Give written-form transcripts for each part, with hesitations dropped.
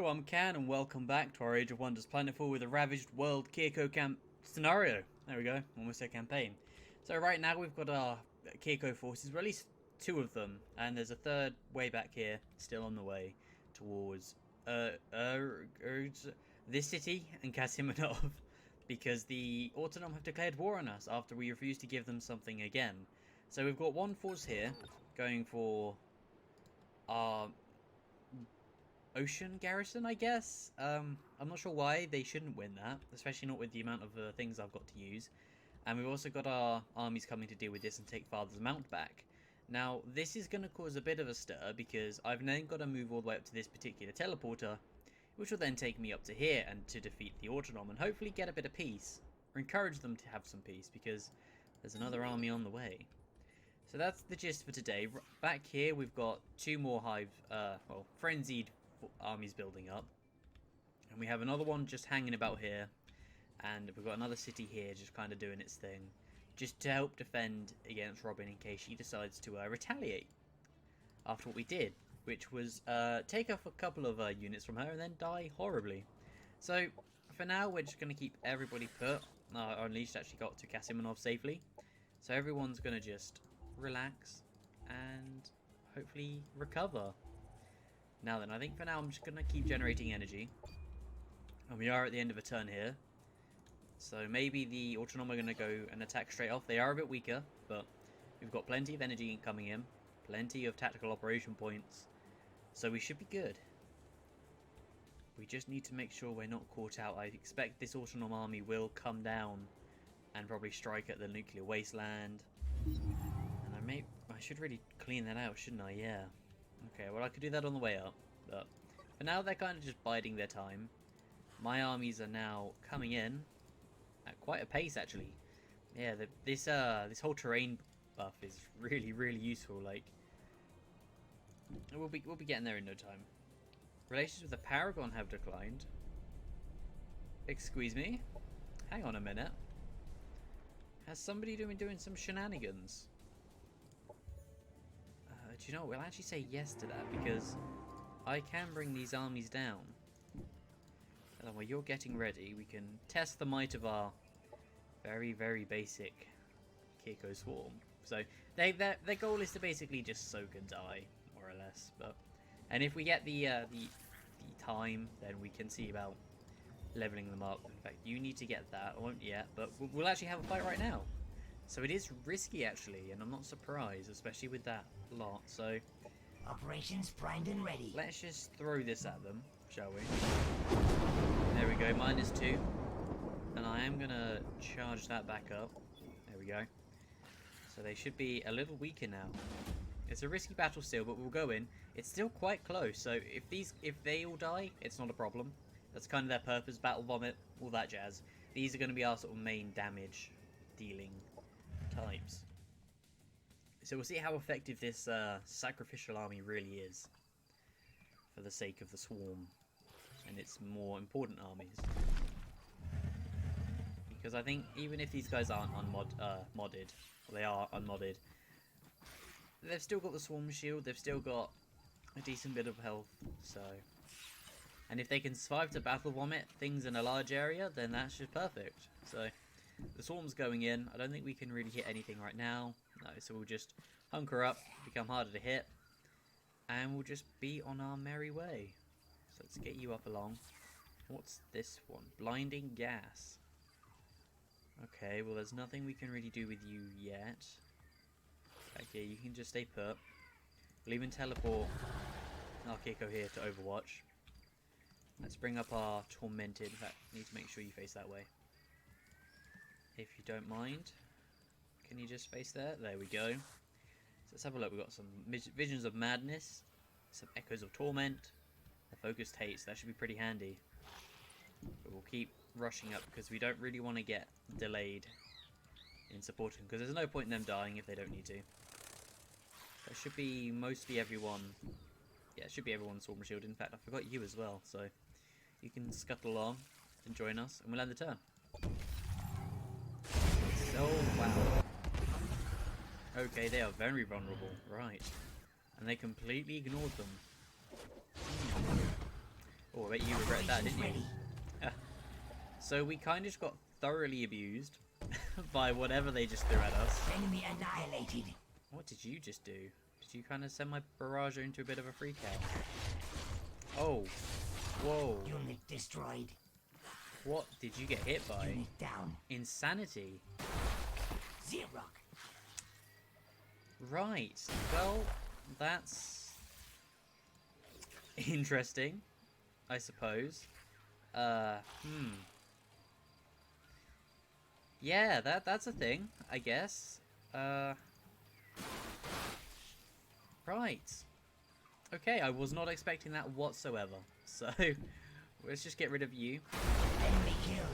Hello, I'm Can, and welcome back to our Age of Wonders Planetfall with a Ravaged World Kirko camp scenario. There we go, almost a campaign. So right now we've got our Kirko forces, or at least two of them, and there's a third way back here, still on the way towards this city and Kasimanov, because the Autonom have declared war on us after we refused to give them something again. So we've got one force here going for our ocean garrison, I guess. I'm not sure why they shouldn't win that, especially not with the amount of things I've got to use. And we've also got our armies coming to deal with this and take Father's Mount back. Now, this is going to cause a bit of a stir, because I've then got to move all the way up to this particular teleporter, which will then take me up to here and to defeat the Autonom and hopefully get a bit of peace, or encourage them to have some peace, because there's another army on the way. So that's the gist for today. Back here we've got two more Frenzied armies building up, and we have another one just hanging about here, and we've got another city here just kind of doing its thing, just to help defend against Robin in case she decides to retaliate after what we did, which was take off a couple of units from her and then die horribly. So for now we're just going to keep everybody put. Our Unleashed actually got to Kasimanov safely, so everyone's going to just relax and hopefully recover. Now then, I think for now I'm just going to keep generating energy. And we are at the end of a turn here. So maybe the Autonom are going to go and attack straight off. They are a bit weaker, but we've got plenty of energy coming in. Plenty of tactical operation points. So we should be good. We just need to make sure we're not caught out. I expect this Autonom army will come down and probably strike at the nuclear wasteland. And I should really clean that out, shouldn't I? Yeah. Okay, well I could do that on the way up, but for now they're kind of just biding their time. My armies are now coming in at quite a pace, actually. Yeah, this whole terrain buff is really useful. Like, we'll be getting there in no time. Relations with the Paragon have declined. Excuse me? Hang on a minute. Has somebody been doing some shenanigans? Do you know what? We'll actually say yes to that, because I can bring these armies down. And while you're getting ready, we can test the might of our very basic Kirko swarm. So their goal is to basically just soak and die, more or less. And if we get the time, then we can see about leveling them up. In fact, you need to get that. I won't yet, but we'll actually have a fight right now. So it is risky, actually, and I'm not surprised, especially with that lot. So operations primed and ready. Let's just throw this at them, shall we? There we go, -2. And I am going to charge that back up. There we go. So they should be a little weaker now. It's a risky battle still, but we'll go in. It's still quite close, so if they all die, it's not a problem. That's kind of their purpose, battle vomit, all that jazz. These are going to be our sort of main damage dealing types. So we'll see how effective this sacrificial army really is for the sake of the swarm and its more important armies. Because I think even if these guys aren't modded, or they are unmodded, they've still got the swarm shield, they've still got a decent bit of health, so... And if they can survive to battle vomit things in a large area, then that's just perfect. So the swarm's going in. I don't think we can really hit anything right now. No, so we'll just hunker up, become harder to hit, and we'll just be on our merry way. So let's get you up along. What's this one? Blinding gas. Okay, well there's nothing we can really do with you yet. Okay, you can just stay put. We'll even teleport our Kirko here to Overwatch. Let's bring up our Tormented. In fact, need to make sure you face that way. If you don't mind. Can you just face there? There we go. So let's have a look. We've got some Visions of Madness. Some Echoes of Torment. A Focused Hate, so that should be pretty handy. But we'll keep rushing up because we don't really want to get delayed in supporting, because there's no point in them dying if they don't need to. That should be mostly everyone. Yeah, it should be everyone's Swarm Shield. In fact, I forgot you as well, so you can scuttle along and join us, and we'll end the turn. So, wow. Okay, they are very vulnerable, right. And they completely ignored them. Oh, bet you regret that, didn't you? Ready. So we kind of just got thoroughly abused by whatever they just threw at us. Enemy annihilated. What did you just do? Did you kind of send my barrage into a bit of a freak out? Oh. Whoa. Unit destroyed. What did you get hit by? Unit down. Insanity. Zero. Right. Well, that's interesting, I suppose. Yeah, that's a thing, I guess. Right. Okay, I was not expecting that whatsoever. So, let's just get rid of you. Enemy killed.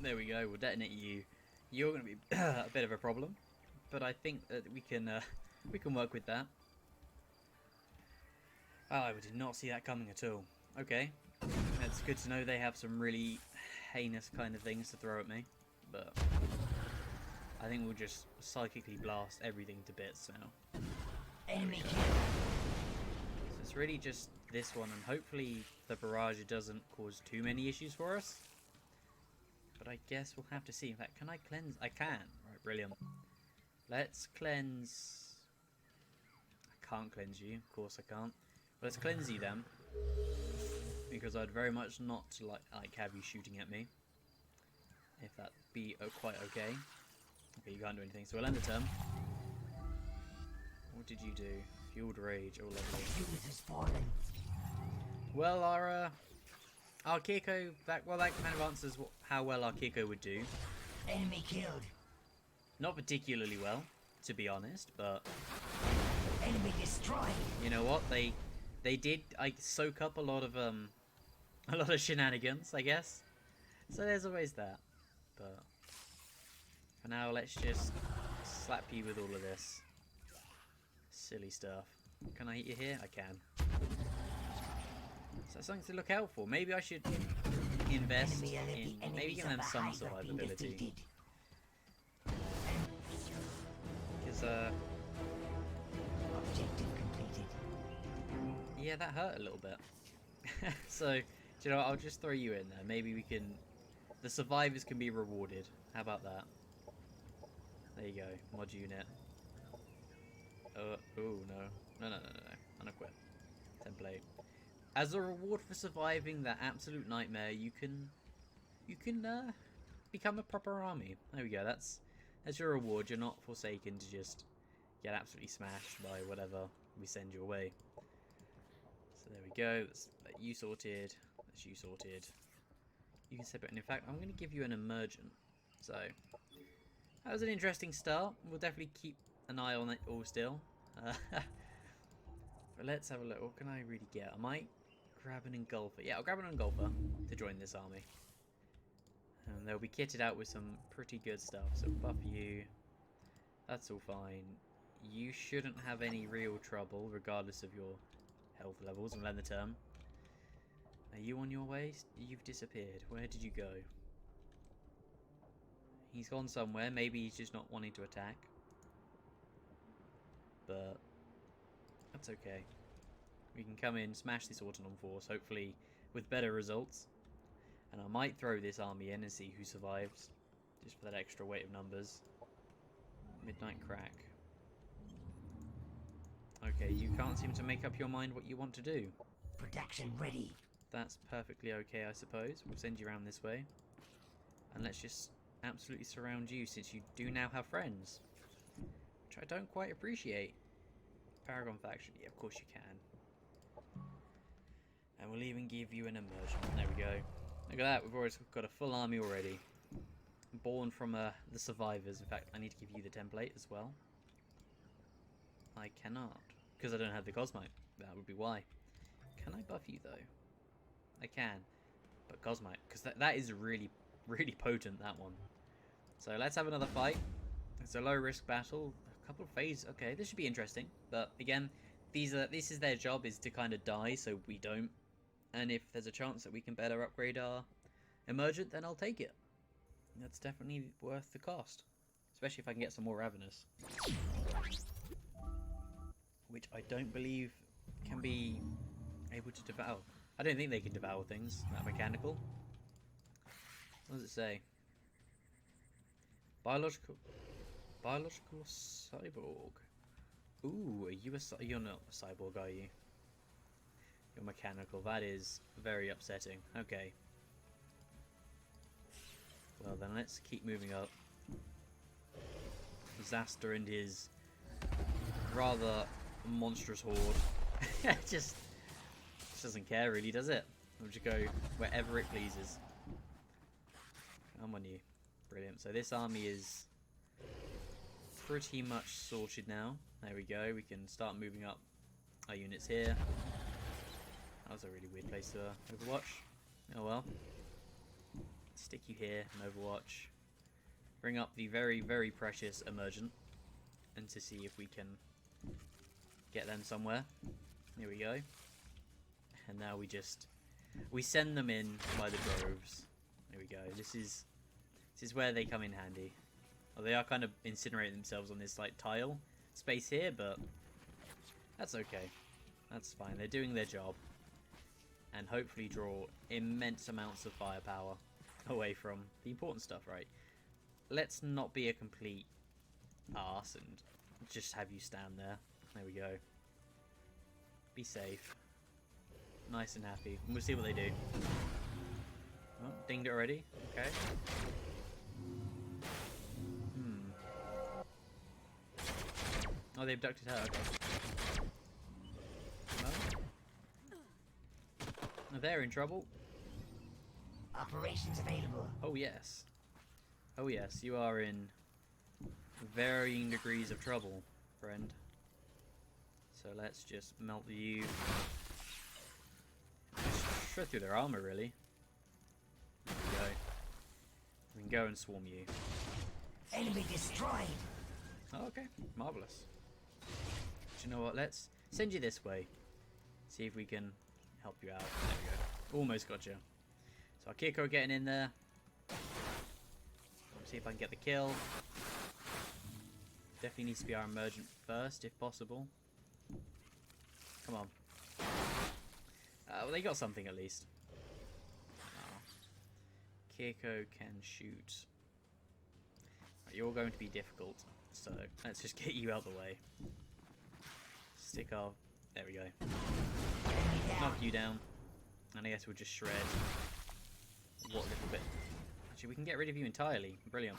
There we go, we'll detonate you. You're going to be a bit of a problem, but I think that we can work with that. Oh, I did not see that coming at all. Okay, it's good to know they have some really heinous kind of things to throw at me, but I think we'll just psychically blast everything to bits now. Enemy killed. So it's really just this one, and hopefully the barrage doesn't cause too many issues for us. But I guess we'll have to see. In fact, can I cleanse? I can. Right, brilliant. Let's cleanse. I can't cleanse you. Of course I can't. Let's cleanse you then. Because I'd very much not like have you shooting at me. If that be quite okay. Okay, you can't do anything, so we'll end the turn. What did you do? Fueled rage. Oh, lovely. Unit has fallen. Well, our Kirko, that kind of answers how well our Kirko would do. Enemy killed. Not particularly well, to be honest, but Enemy destroyed. you know what? They did soak up a lot of shenanigans, I guess. So there's always that. But for now, let's just slap you with all of this silly stuff. Can I hit you here? I can. So that's something to look out for. Maybe I should invest in maybe give them some survivability. Because Objective completed. yeah, that hurt a little bit. So, do you know what? I'll just throw you in there. Maybe we can. The survivors can be rewarded. How about that? There you go. Mod unit. Oh no. Unequip. Template. As a reward for surviving that absolute nightmare, you can become a proper army. There we go. That's your reward. You're not forsaken to just get absolutely smashed by whatever we send your way. So there we go. That's you sorted. That's you sorted. You can separate. And in fact, I'm going to give you an emergent. So that was an interesting start. We'll definitely keep an eye on it all still. But let's have a look. What can I really get? I might grab an engulfer. Yeah, I'll grab an engulfer to join this army. And they'll be kitted out with some pretty good stuff. So buff you. That's all fine. You shouldn't have any real trouble, regardless of your health levels. And end the turn. Are you on your way? You've disappeared. Where did you go? He's gone somewhere. Maybe he's just not wanting to attack. But that's okay. We can come in, smash this Autonom force, hopefully with better results. And I might throw this army in and see who survives. Just for that extra weight of numbers. Midnight Crack. Okay, you can't seem to make up your mind what you want to do. Production ready. That's perfectly okay, I suppose. We'll send you around this way. And let's just absolutely surround you, since you do now have friends. Which I don't quite appreciate. Paragon faction. Yeah, of course you can. And we'll even give you an immersion. There we go. Look at that. We've already got a full army already. Born from the survivors. In fact, I need to give you the template as well. I cannot. Because I don't have the Cosmite. That would be why. Can I buff you, though? I can. But Cosmite. Because that is really, really potent, that one. So let's have another fight. It's a low-risk battle. A couple of phases. Okay, this should be interesting. But, again, this is their job, is to kind of die, so we don't. And if there's a chance that we can better upgrade our Emergent, then I'll take it. That's definitely worth the cost. Especially if I can get some more Ravenous. Which I don't believe can be able to devour. I don't think they can devour things that mechanical. What does it say? Biological cyborg. Ooh, are you you're not a cyborg, are you? You're mechanical. That is very upsetting. Okay. Well then, let's keep moving up. Zaster and his rather monstrous horde just doesn't care really, does it? We'll just go wherever it pleases. Come on, you. Brilliant. So this army is pretty much sorted now. There we go. We can start moving up our units here. That was a really weird place to Overwatch. Oh well. Stick you here in Overwatch. Bring up the very, very precious Emergent. And to see if we can get them somewhere. Here we go. And now we send them in by the droves. There we go. This is where they come in handy. Well, they are kind of incinerating themselves on this like tile space here, but that's okay. That's fine. They're doing their job. And hopefully draw immense amounts of firepower away from the important stuff, right? Let's not be a complete arse and just have you stand there. There we go. Be safe. Nice and happy. And we'll see what they do. Oh, dinged it already. Okay. Oh, they abducted her. Okay. Well, they're in trouble. Operations available. Oh yes. Oh yes, you are in varying degrees of trouble, friend. So let's just melt you. Shred through their armor, really. There we go. We can go and swarm you. Enemy destroyed. Oh, okay. Marvellous. Do you know what? Let's send you this way. See if we can help you out. There we go. Almost got you. So our Kirko getting in there. See if I can get the kill. Definitely needs to be our Emergent first, if possible. Come on. Well, they got something at least. Oh. Kirko can shoot. Right, you're going to be difficult, so let's just get you out of the way. Stick our... There we go. Knock you down. And I guess we'll just shred what little bit. Actually, we can get rid of you entirely. Brilliant.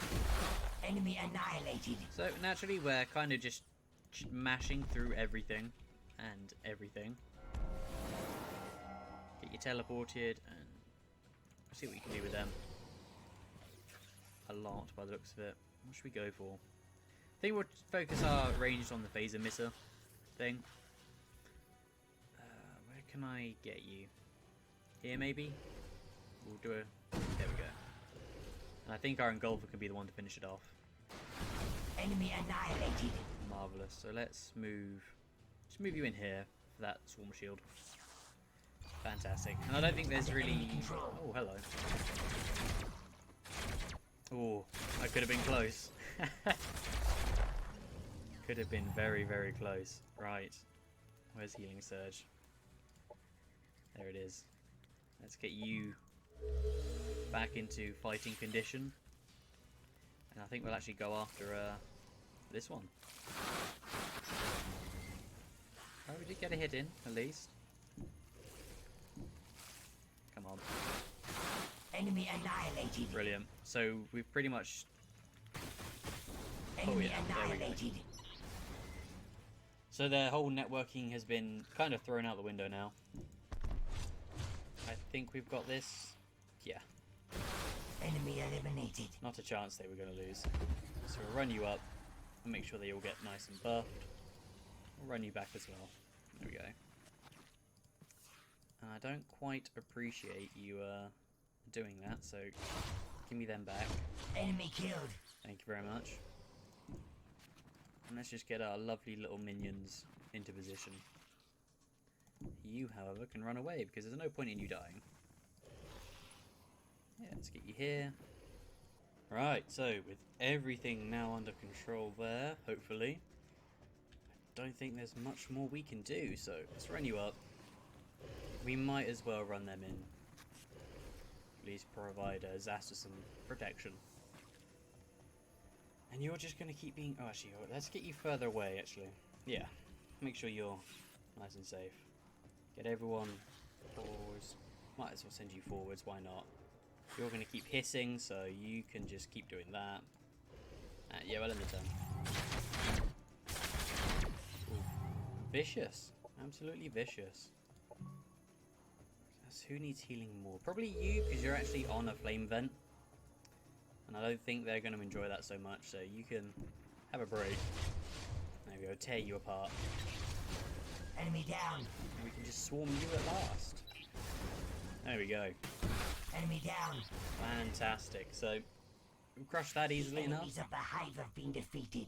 Enemy annihilated. So, naturally, we're kind of just mashing through everything. And everything. Get you teleported and see what you can do with them. A lot by the looks of it. What should we go for? I think we'll focus our range on the phaser emitter thing. Where can I get you? Here maybe? We'll do a... There we go. And I think our engulfer can be the one to finish it off. Enemy annihilated. Marvellous. So let's move... Just move you in here for that swarm shield. Fantastic. And I don't think there's really... Oh, hello. Oh, I could have been close. Could have been very, very close. Right. Where's Healing Surge? There it is. Let's get you back into fighting condition. And I think we'll actually go after this one. Oh, we did get a hit in, at least. Come on. Enemy annihilated. Brilliant. So we've pretty much... Enemy there we go. annihilated. So their whole networking has been kind of thrown out the window now. I think we've got this. Yeah. Enemy eliminated. Not a chance they were going to lose. So we'll run you up and make sure they all get nice and buffed. We'll run you back as well. There we go. I don't quite appreciate you doing that, so give me them back. Enemy killed. Thank you very much. And let's just get our lovely little minions into position. You, however, can run away because there's no point in you dying. Yeah, let's get you here. Right, so with everything now under control there, hopefully, I don't think there's much more we can do, so let's run you up. We might as well run them in. At least provide Zaster some protection. And you're just going to keep being... Oh, actually, let's get you further away, actually. Yeah. Make sure you're nice and safe. Get everyone forwards. Might as well send you forwards, why not? You're going to keep hissing, so you can just keep doing that. Yeah, well in the turn. Ooh. Vicious. Absolutely vicious. Who needs healing more? Probably you, because you're actually on a flame vent. And I don't think they're going to enjoy that so much, so you can have a break. There we go, tear you apart. Enemy down. And we can just swarm you at last. There we go. Enemy down. Fantastic. So, we crushed that easily enough. Enemies of the hive have been defeated.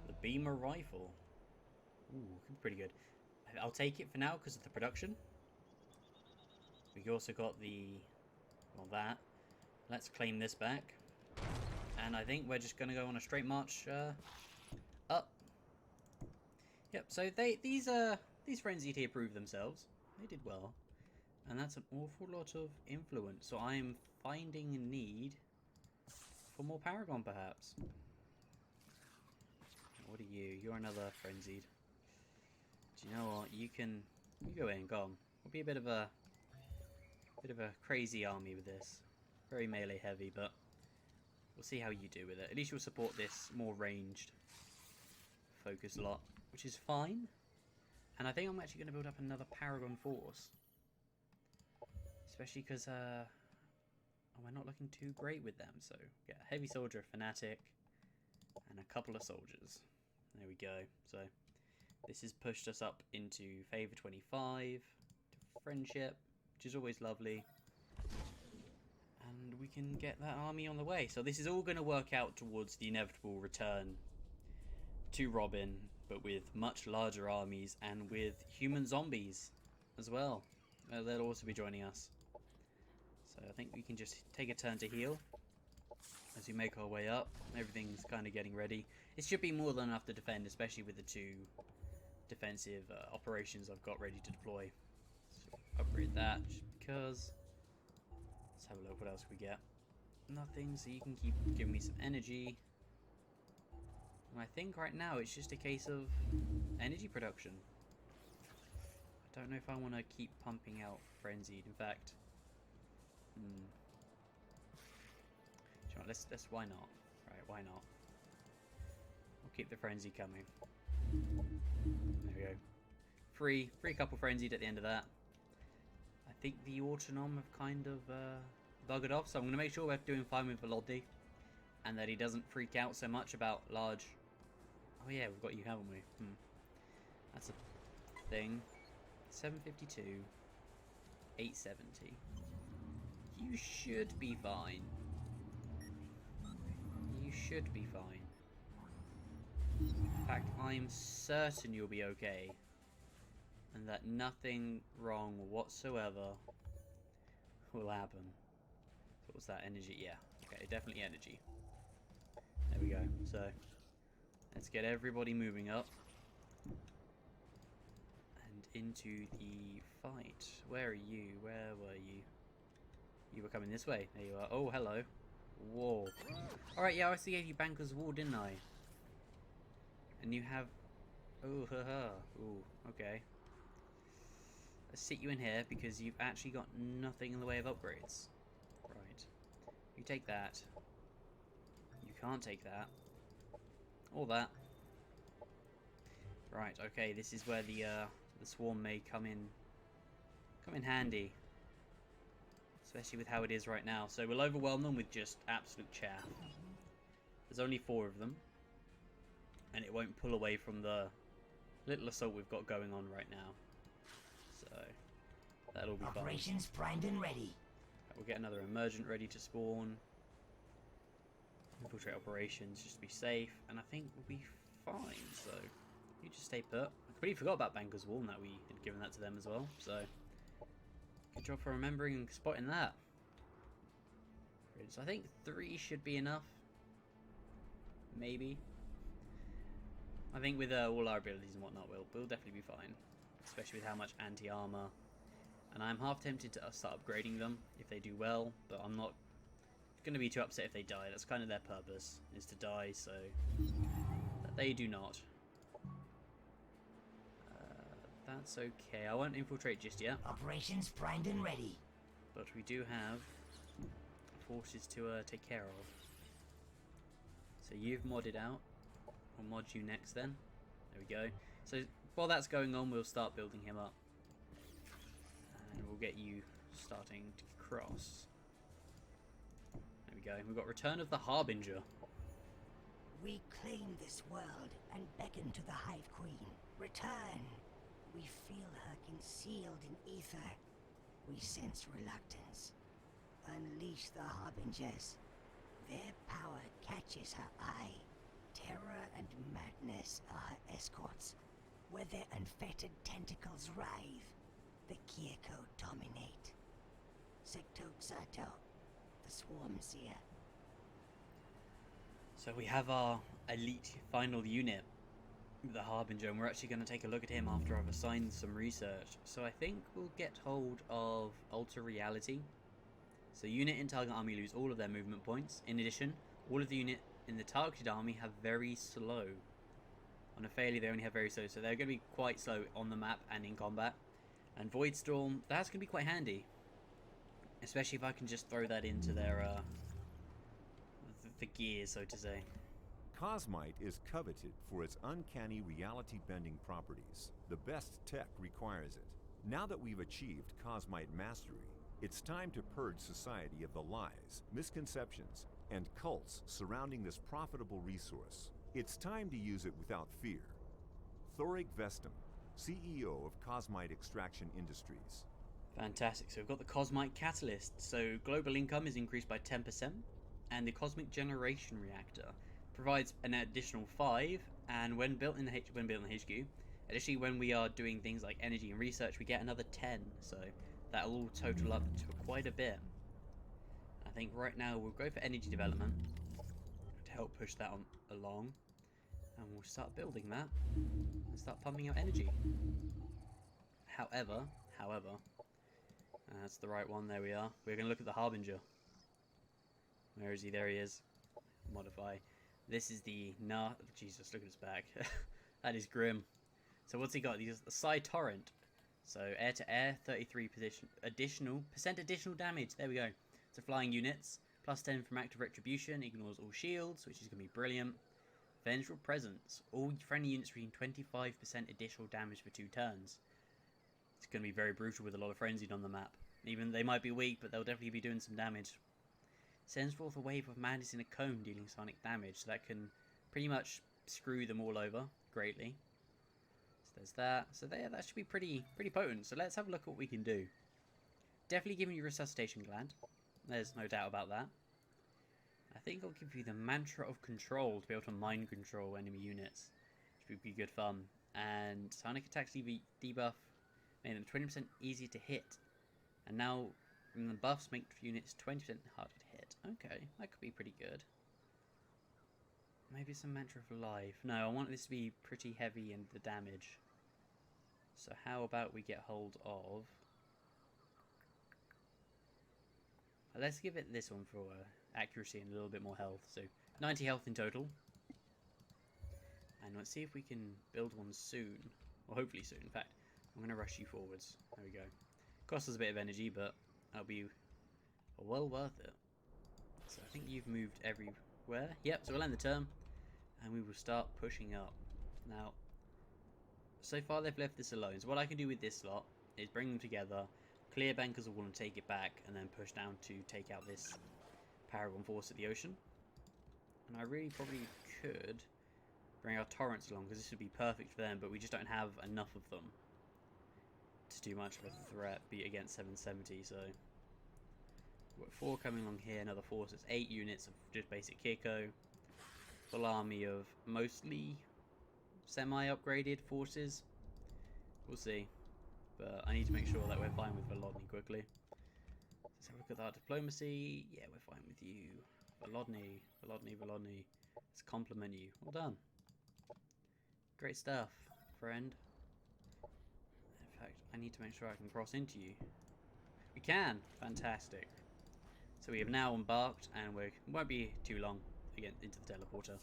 The beamer rifle. Ooh, could be pretty good. I'll take it for now because of the production. We also got the... well, that. Let's claim this back. And I think we're just going to go on a straight march up. Yep, so these Frenzied here proved themselves. They did well. And that's an awful lot of influence. So I am finding a need for more Paragon, perhaps. What are you? You're another Frenzied. Do you know what? You go in, go on. We'll be a bit of a crazy army with this. Very melee heavy, but we'll see how you do with it. At least you'll support this more ranged focus lot, which is fine. And I think I'm actually going to build up another Paragon force. Especially because we're not looking too great with them. So, yeah, heavy soldier, fanatic, and a couple of soldiers. There we go. So, this has pushed us up into Favor 25, to Friendship, which is always lovely. And we can get that army on the way. So this is all going to work out towards the inevitable return to Robin, but with much larger armies and with human zombies as well. They'll also be joining us. So I think we can just take a turn to heal as we make our way up. Everything's kind of getting ready. It should be more than enough to defend, especially with the two defensive operations I've got ready to deploy. So upgrade that just because. Let's have a look what else we get. Nothing, so you can keep giving me some energy. And I think right now it's just a case of energy production. I don't know if I want to keep pumping out Frenzied. In fact, sure, let's why not? Right, why not? We'll keep the Frenzy coming. There we go. Free couple Frenzied at the end of that. I think the Autonom have kind of buggered off, so I'm going to make sure we're doing fine with Velody. And that he doesn't freak out so much about large... Oh yeah, we've got you, haven't we? That's a thing. 752. 870. You should be fine. You should be fine. In fact, I'm certain you'll be okay. And that nothing wrong whatsoever will happen. So what's that? Energy? Yeah. Okay, definitely energy. There we go. So, let's get everybody moving up. And into the fight. Where are you? Where were you? You were coming this way. There you are. Oh, hello. Whoa. Alright, yeah, I actually gave you Banker's Wall, didn't I? And you have... Oh, haha. Ooh, okay. Let's sit you in here because you've actually got nothing in the way of upgrades. Right. You take that. You can't take that. Or that. Right, okay, this is where the swarm may come in handy. Especially with how it is right now. So we'll overwhelm them with just absolute chaff. There's only 4 of them. And it won't pull away from the little assault we've got going on right now. So, that'll be fun. Operations primed and ready. We'll get another emergent ready to spawn. Infiltrate operations just to be safe. And I think we'll be fine. So, you just stay put. I completely forgot about Banker's Wall and that we had given that to them as well. So, good job for remembering and spotting that. So I think 3 should be enough. Maybe. I think with all our abilities and whatnot, we'll definitely be fine. Especially with how much anti-armor. And I'm half tempted to start upgrading them if they do well, but I'm not going to be too upset if they die. That's kind of their purpose, is to die, so that they do not. That's okay. I won't infiltrate just yet. Operations primed and ready. But we do have forces to take care of. So you've modded out. We'll mod you next then. There we go. So while that's going on, we'll start building him up. And we'll get you starting to cross. There we go. We've got Return of the Harbinger. We claim this world and beckon to the Hive Queen. Return. We feel her concealed in ether. We sense reluctance. Unleash the Harbingers. Their power catches her eye. Terror and madness are her escorts. Where their unfettered tentacles writhe, the Kirko dominate. Secto Xato, the Swarm Seer. So we have our elite final unit, the Harbinger, and we're actually going to take a look at him after I've assigned some research. So I think we'll get hold of Alter Reality. So unit in target army lose all of their movement points. In addition, all of the unit in the targeted army have very slow. On a failure, they only have very slow, so they're going to be quite slow on the map and in combat. And Void Storm, that's going to be quite handy. Especially if I can just throw that into their the gear, so to say. Cosmite is coveted for its uncanny reality-bending properties. The best tech requires it. Now that we've achieved Cosmite mastery, it's time to purge society of the lies, misconceptions, and cults surrounding this profitable resource. It's time to use it without fear. Thorig Vestum, CEO of Cosmite Extraction Industries. Fantastic. So we've got the Cosmite Catalyst. So global income is increased by 10%, and the Cosmic Generation Reactor provides an additional 5, and when built in the HQ, additionally when we are doing things like energy and research, we get another 10. So that'll all total up to quite a bit. I think right now we'll go for energy development to help push that along, and we'll start building that and start pumping out energy. However, that's the right one. There we are. We're going to look at the Harbinger. Where is he? There he is. Modify. This is the Jesus, look at his back. That is grim. So what's he got? He's the Psi Torrent. So air to air, 33% additional damage. There we go. So flying units, plus 10 from active retribution, ignores all shields, which is going to be brilliant. Vengeful Presence. All friendly units regain 25% additional damage for 2 turns. It's going to be very brutal with a lot of Frenzied on the map. Even they might be weak, but they'll definitely be doing some damage. Sends forth a wave of madness in a cone, dealing sonic damage. So that can pretty much screw them all over greatly. So there's that. So there, that should be pretty potent. So let's have a look at what we can do. Definitely giving you Resuscitation Gland. There's no doubt about that. I think I'll give you the Mantra of Control to be able to mind control enemy units. Which would be good fun. And Sonic Attacks debuff made them 20% easier to hit. And now the buffs make units 20% harder to hit. Okay, that could be pretty good. Maybe some Mantra of Life. No, I want this to be pretty heavy in the damage. So how about we get hold of... Let's give it this one for accuracy and a little bit more health. So 90 health in total. And let's see if we can build one soon. Or hopefully soon. In fact, I'm going to rush you forwards. There we go. Costs us a bit of energy, but that'll be well worth it. So I think you've moved everywhere. Yep, so we'll end the turn. And we will start pushing up. Now, so far they've left this alone. So what I can do with this slot is bring them together, clear Bankers of Wall and take it back, and then push down to take out this Paragon Force at the ocean. And I really probably could bring our torrents along, because this would be perfect for them, but we just don't have enough of them to do much of a threat, beat against 770, so... We've got 4 coming along here, another 4, so it's 8 units of just basic Kirko. Full army of mostly semi-upgraded forces. We'll see. But I need to make sure that we're fine with Volodny quickly. Let's have a look at that diplomacy. Yeah, we're fine with you. Volodny. Let's compliment you. Well done. Great stuff, friend. In fact, I need to make sure I can cross into you. We can! Fantastic. So we have now embarked, and we won't be too long to get into the teleporter.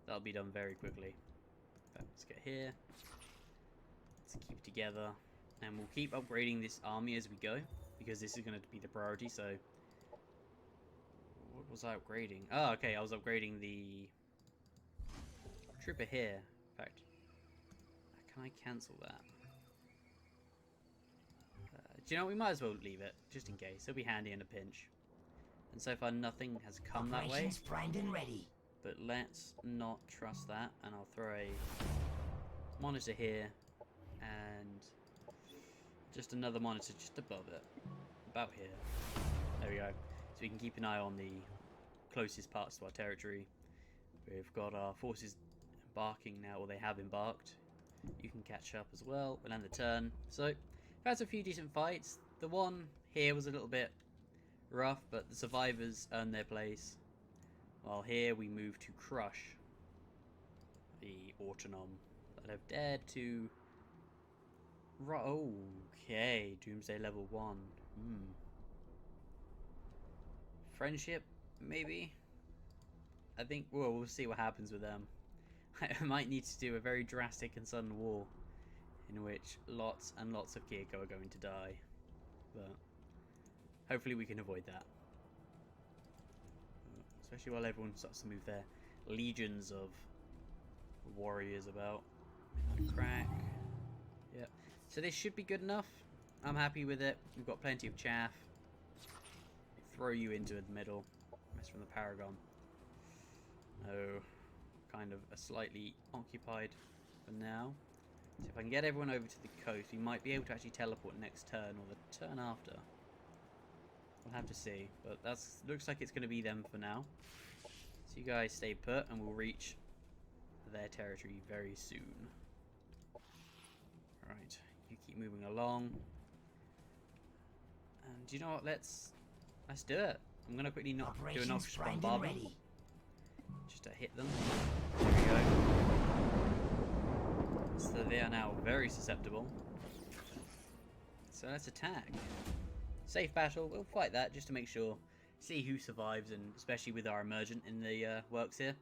That'll be done very quickly. But let's get here. Let's keep it together. And we'll keep upgrading this army as we go, because this is going to be the priority, so... What was I upgrading? Oh, okay, I was upgrading the... trooper here. In fact, can I cancel that? Do you know what? We might as well leave it, just in case. It'll be handy in a pinch. And so far, nothing has come that way. Operations primed and ready. But let's not trust that, and I'll throw a monitor here, and just another monitor just above it, about here. There we go. So we can keep an eye on the closest parts to our territory. We've got our forces embarking now, or they have embarked. You can catch up as well. We'll end the turn. So we've had a few decent fights. The one here was a little bit rough, but the survivors earned their place. While here we move to crush the Autonom that have dared to... Okay, Doomsday level 1. Friendship, maybe? I think, well, we'll see what happens with them. I might need to do a very drastic and sudden war in which lots and lots of Kirko are going to die. But hopefully we can avoid that. Especially while everyone starts to move their legions of warriors about. Crack. Yep. So this should be good enough. I'm happy with it. We've got plenty of chaff. Throw you into the middle. Mess from the Paragon. Oh, kind of a slightly occupied for now. So if I can get everyone over to the coast, we might be able to actually teleport next turn or the turn after. We'll have to see, but that's looks like it's going to be them for now. So you guys stay put, and we'll reach their territory very soon. Right, you keep moving along. And do you know what? Let's do it. I'm going to quickly do an off bombardment. Just to hit them. There we go. So they are now very susceptible. So let's attack. Safe battle, we'll fight that just to make sure, see who survives, and especially with our emergent in the works here,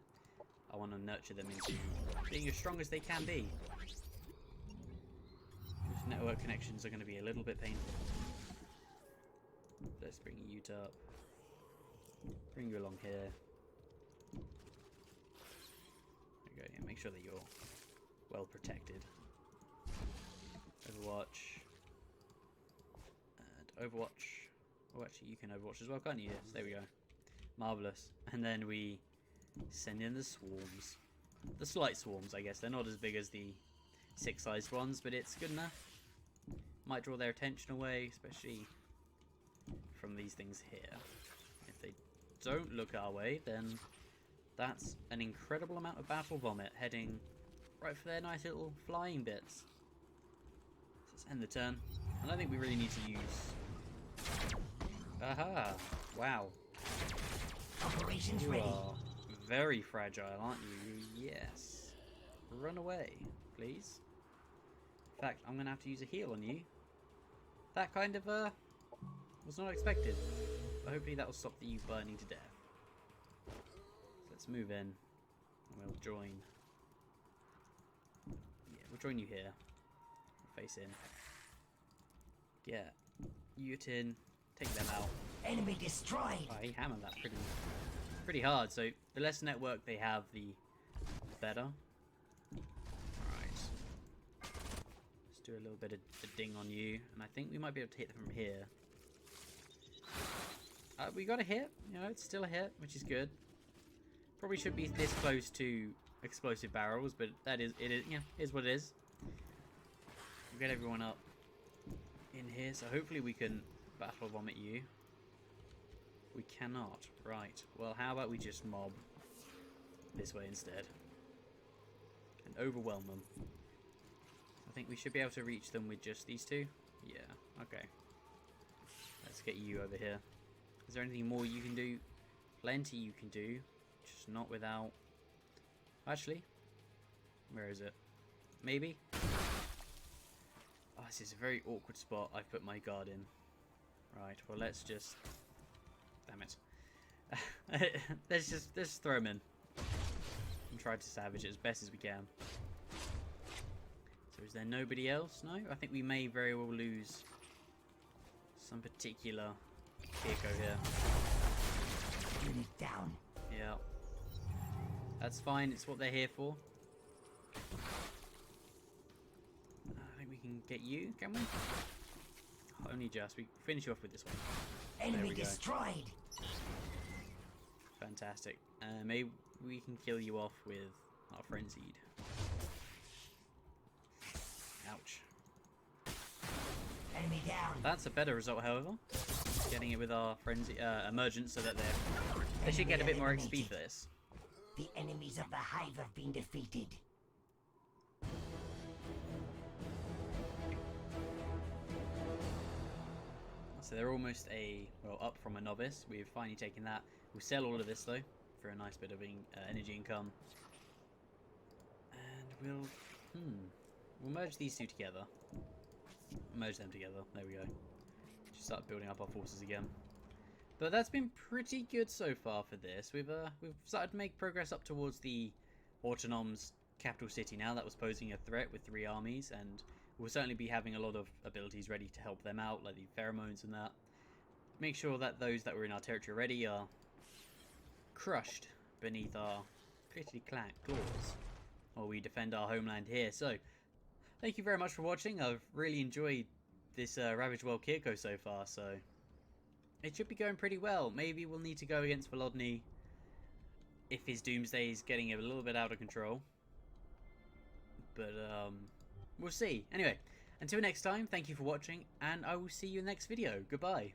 I want to nurture them into being as strong as they can be. Those network connections are going to be a little bit painful. Let's bring you up. Bring you along here. There we go, yeah, make sure that you're well protected. Overwatch. Overwatch. Oh, actually, you can Overwatch as well, can't you? Yes, there we go. Marvellous. And then we send in the swarms. The slight swarms, I guess. They're not as big as the 6-sized ones, but it's good enough. Might draw their attention away, especially from these things here. If they don't look our way, then that's an incredible amount of battle vomit heading right for their nice little flying bits. So let's end the turn. I don't think we really need to use... Aha! Wow. Operations You ready. are very fragile, aren't you? Yes. Run away, please. In fact, I'm going to have to use a heal on you. That kind of, was not expected. But hopefully that will stop you burning to death. So let's move in. We'll join. Yeah, we'll join you here. Face in. Get Utin, take them out. Enemy destroyed. Oh, he hammered that pretty hard. So the less network they have, the better. Alright. Let's do a little bit of a ding on you. And I think we might be able to hit them from here. We got a hit. You know, it's still a hit, which is good. Probably should be this close to explosive barrels, but that is, it is, yeah, is what it is. We'll get everyone up in here, so hopefully we can battle vomit you. We cannot. Right. Well, how about we just mob this way instead and overwhelm them. I think we should be able to reach them with just these two. Yeah. Okay. Let's get you over here. Is there anything more you can do? Plenty you can do, just not without... Actually, where is it? maybe? Oh, this is a very awkward spot I've put my guard in. Right, well let's just... Damn it. let's just throw him in. And try to salvage it as best as we can. So is there nobody else? No? I think we may very well lose some particular Kirko here. Unit down. Yeah. That's fine, it's what they're here for. I think we can get you, can we? Only just. We finish you off with this one. Enemy destroyed. Fantastic. Maybe we can kill you off with our Frenzied. Ouch. Enemy down. That's a better result, however. Getting it with our Frenzy Emergence so that they should get a bit more XP for this. The enemies of the hive have been defeated. So they're almost up from a novice. We've finally taken that. We'll sell all of this though for a nice bit of energy income, and we'll merge these two together. Merge them together. There we go. Just start building up our forces again. But that's been pretty good so far for this. We've started to make progress up towards the Autonom's capital city now. That was posing a threat with 3 armies, and we'll certainly be having a lot of abilities ready to help them out, like the pheromones and that. Make sure that those that were in our territory already are crushed beneath our pretty claws while we defend our homeland here. So, thank you very much for watching. I've really enjoyed this Ravaged World Kirko so far, so it should be going pretty well. Maybe we'll need to go against Volodny if his Doomsday is getting a little bit out of control. But, we'll see. Anyway, until next time, thank you for watching, and I will see you in the next video. Goodbye.